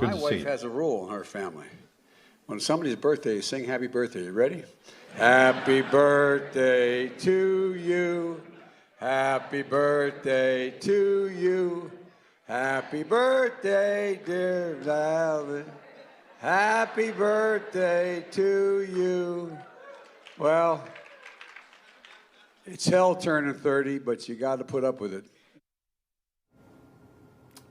Good My to see wife you. has a rule in her family. When somebody's birthday, you sing happy birthday. You ready? Happy birthday to you. Happy birthday to you. Happy birthday, dear Valen. Happy birthday to you. Well, it's hell turning 30, but you got to put up with it.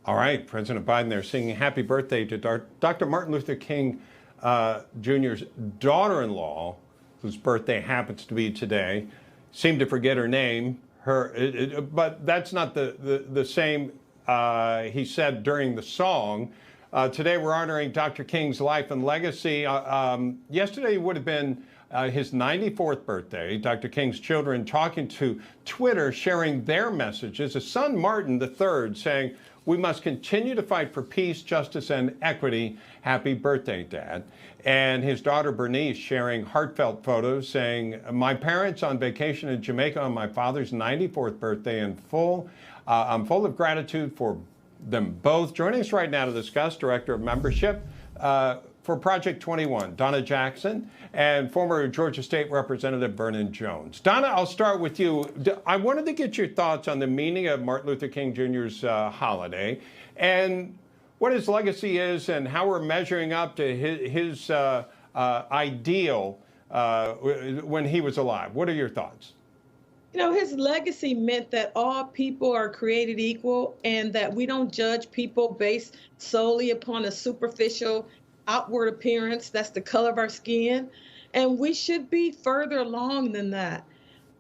All right, President Biden there singing happy birthday to Dr. Martin Luther King Jr.'s daughter-in-law, whose birthday happens to be today. Seemed to forget her name. But that's not the same he said during the song. Today we're honoring Dr. King's life and legacy. Yesterday would have been his 94th birthday. Dr. King's children talking to Twitter, sharing their messages. His son Martin III saying, "We must continue to fight for peace, justice, and equity. Happy birthday, Dad." And his daughter Bernice sharing heartfelt photos saying, "My parents on vacation in Jamaica on my father's 94th birthday in full. I'm full of gratitude for them both." Joining us right now to discuss, Director of Membership for Project 21, Donna Jackson, and former Georgia State Representative Vernon Jones. Donna, I'll start with you. I wanted to get your thoughts on the meaning of Martin Luther King Jr.'s holiday and what his legacy is and how we're measuring up to his ideal when he was alive. What are your thoughts? You know, his legacy meant that all people are created equal and that we don't judge people based solely upon a superficial outward appearance. That's the color of our skin. And we should be further along than that.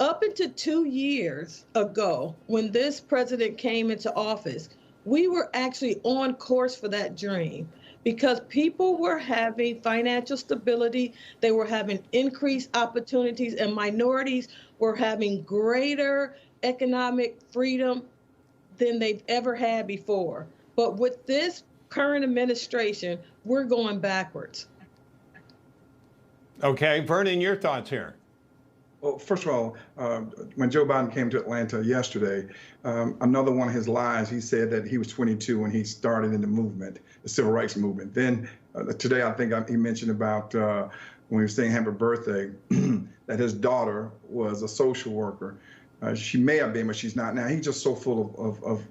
Up until 2 years ago, when this president came into office, we were actually on course for that dream because people were having financial stability, they were having increased opportunities, and minorities were having greater economic freedom than they've ever had before. But with this current administration, we're going backwards. Okay, Vernon, your thoughts here. Well, first of all, when Joe Biden came to Atlanta yesterday, another one of his lies, he said that he was 22 when he started in the movement, the civil rights movement. Then today, I think he mentioned about when he was saying happy birthday, that his daughter was a social worker. She may have been, but she's not now. He's just so full of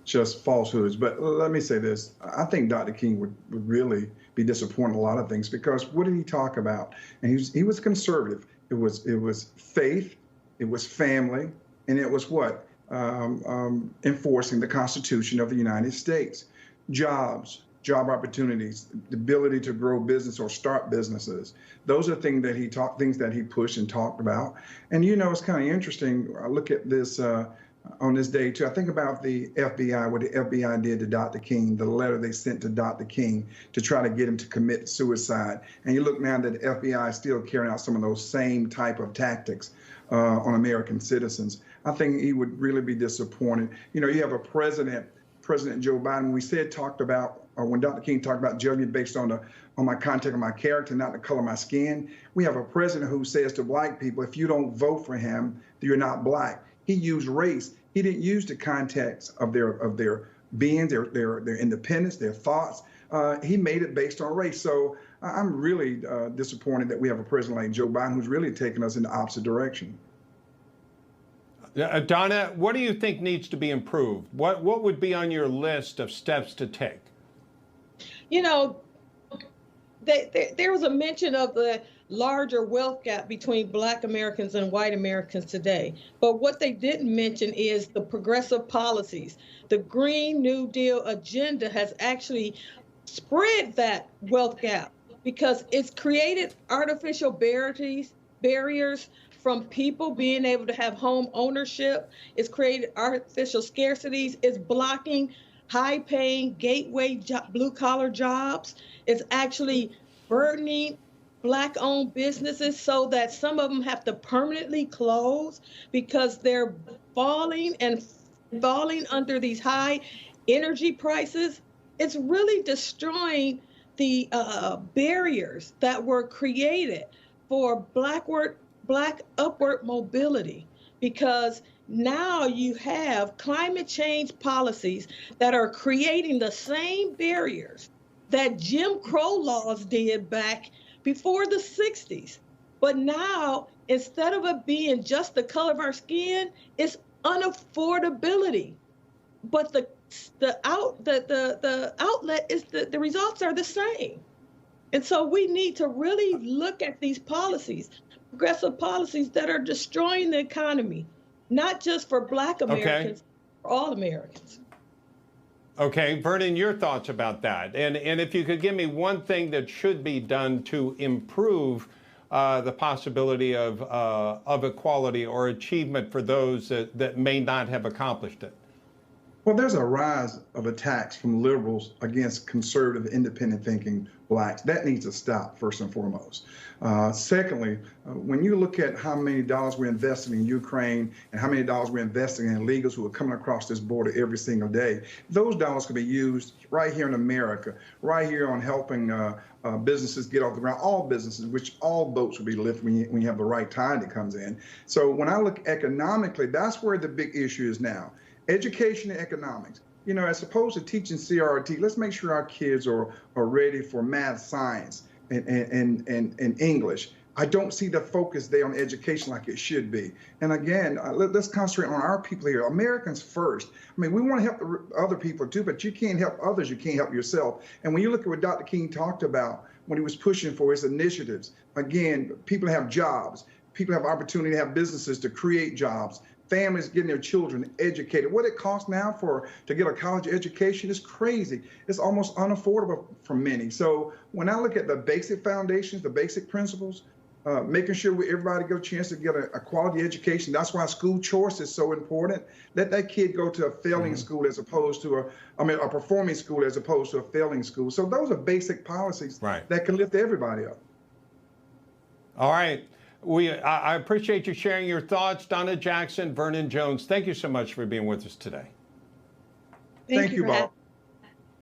just falsehoods. But let me say this. I think Dr. King would really be disappointed in a lot of things because what did he talk about? And he was conservative. It was faith, it was family, and it was what? Enforcing the Constitution of the United States. Jobs, job opportunities, the ability to grow business or start businesses. Those are things that he pushed and talked about. And you know, it's kind of interesting. I look at this on this day too. I think about the FBI, what the FBI did to Dr. King, the letter they sent to Dr. King to try to get him to commit suicide. And you look now that the FBI is still carrying out some of those same type of tactics on American citizens. I think he would really be disappointed. You know, you have a President Joe Biden, when Dr. King talked about judging based on my content of my character, not the color of my skin. We have a president who says to black people, if you don't vote for him, you're not black. He used race. He didn't use the context of their being, their independence, their thoughts. He made it based on race. So I'm really disappointed that we have a president like Joe Biden who's really taking us in the opposite direction. Donna, what do you think needs to be improved? What would be on your list of steps to take? You know, there was a mention of the larger wealth gap between Black Americans and white Americans today. But what they didn't mention is the progressive policies. The Green New Deal agenda has actually spread that wealth gap because it's created artificial barriers from people being able to have home ownership. It's created artificial scarcities. It's blocking high-paying gateway blue-collar jobs. It's actually burdening Black-owned businesses so that some of them have to permanently close because they're falling under these high energy prices. It's really destroying the barriers that were created for Black upward mobility, because now you have climate change policies that are creating the same barriers that Jim Crow laws did back before the 60s. But now, instead of it being just the color of our skin, it's unaffordability. But the outlet is the results are the same. And so we need to really look at these policies, progressive policies that are destroying the economy, not just for Black Americans, for all Americans. Okay, Vernon, your thoughts about that. And if you could give me one thing that should be done to improve the possibility of equality or achievement for those that may not have accomplished it. Well, there's a rise of attacks from liberals against conservative, independent thinking blacks. That needs to stop, first and foremost. Secondly, when you look at how many dollars we're investing in Ukraine and how many dollars we're investing in illegals who are coming across this border every single day, those dollars could be used right here in America, right here on helping businesses get off the ground, all businesses, which all boats will be lifted when you have the right tide that comes in. So when I look economically, that's where the big issue is now. Education and economics. You know, as opposed to teaching CRT, let's make sure our kids are ready for math, science, and English. I don't see the focus there on education like it should be. And again, let's concentrate on our people here. Americans first. I mean, we want to help other people too, but you can't help others, you can't help yourself. And when you look at what Dr. King talked about when he was pushing for his initiatives, again, people have jobs. People have opportunity to have businesses to create jobs. Families getting their children educated. What it costs now to get a college education is crazy. It's almost unaffordable for many. So when I look at the basic foundations, the basic principles, making sure everybody get a chance to get a quality education. That's why school choice is so important. Let that kid go to a failing school as opposed to a performing school as opposed to a failing school. So those are basic policies that can lift everybody up. All right. I appreciate you sharing your thoughts. Donna Jackson, Vernon Jones, thank you so much for being with us today. Thank you, Bob.